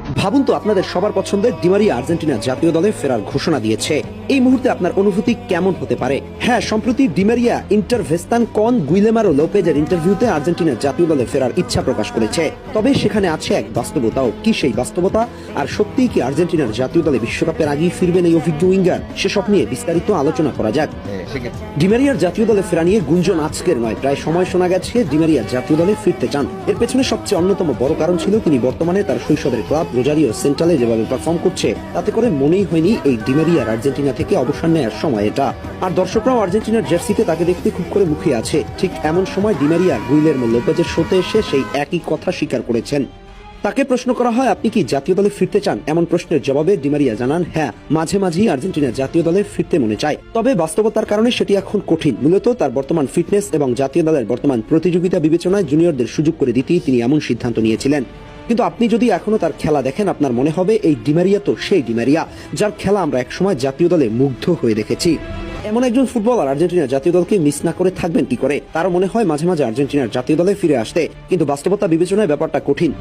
ভাবুন তো, আপনাদের সবার পছন্দের ডি মারিয়া আর্জেন্টিনা জাতীয় দলে ফেরার ঘোষণা দিয়েছে। এই মুহূর্তে আপনার অনুভূতি কেমন হতে পারে? হ্যাঁ, সম্প্রতি ডি মারিয়া ইন্টারভেস্তান কন গুইলেমারো লোপেজের ইন্টারভিউতে আর্জেন্টিনা জাতীয় দলে ফেরার ইচ্ছা প্রকাশ করেছে। তবে সেখানে আছে এক বাস্তবতাও। কি সেই বাস্তবতা? আর সত্যিই কি আর্জেন্টিনার জাতীয় দলে বিশ্বকাপের আগেই ফিরবেন এই অভিজ্ঞ উইঙ্গার? সেসব নিয়ে বিস্তারিত আলোচনা করা যাক। ডি মারিয়ার জাতীয় দলে ফেরা নিয়ে গুঞ্জন আজকের নয়, প্রায় সময় শোনা গেছে ডি মারিয়া জাতীয় দলে ফিরতে চান। এর পেছনে সবচেয়ে অন্যতম বড় কারণ ছিল তিনি বর্তমানে তার শৈশবের ক্লাব রোজারিও সেন্ট্রালে যেভাবে পারফর্ম করছে, তাতে করে মনেই হয়নি এই ডি মারিয়ার আর্জেন্টিনা থেকে অবসর নেওয়ার সময় এটা। আর দর্শকরাও আর্জেন্টিনার জার্সিতে তাকে দেখতে খুব করে মুখিয়ে আছে। ঠিক এমন সময় ডি মারিয়া গুইলেরমো লোপেজের শোতে এসে সেই একই কথা স্বীকার করেছেন। তাকে প্রশ্ন করা হয়, আপনি কি জাতীয় দলে ফিরতে চান? এমন প্রশ্নের জবাবে ডি মারিয়া জানান, হ্যাঁ, মাঝে মাঝেই আর্জেন্টিনা জাতীয় দলে ফিরতে মনে চায়। তবে বাস্তবতার কারণে সেটি এখন কঠিন। মূলত তার বর্তমান ফিটনেস এবং জাতীয় দলের বর্তমান প্রতিযোগিতা বিবেচনায় জুনিয়রদের সুযোগ করে দিতেই তিনি এমন সিদ্ধান্ত নিয়েছিলেন। কিন্তু আপনি যদি এখনো তার খেলা দেখেন, আপনার মনে হবে এই ডি মারিয়া তো সেই ডি মারিয়া যার খেলা আমরা একসময় জাতীয় দলে মুগ্ধ হয়ে দেখেছি। এমন একজন ফুটবলার আর্জেন্টিনার জাতীয় দলকে মিস না করে থাকবেন কি করে? তারও মনে হয় মাঝে মাঝে আর্জেন্টিনার জাতীয় দলে ফিরে আসতে, কিন্তু বাস্তবতা বিবেচনায় ব্যাপারটা কঠিন।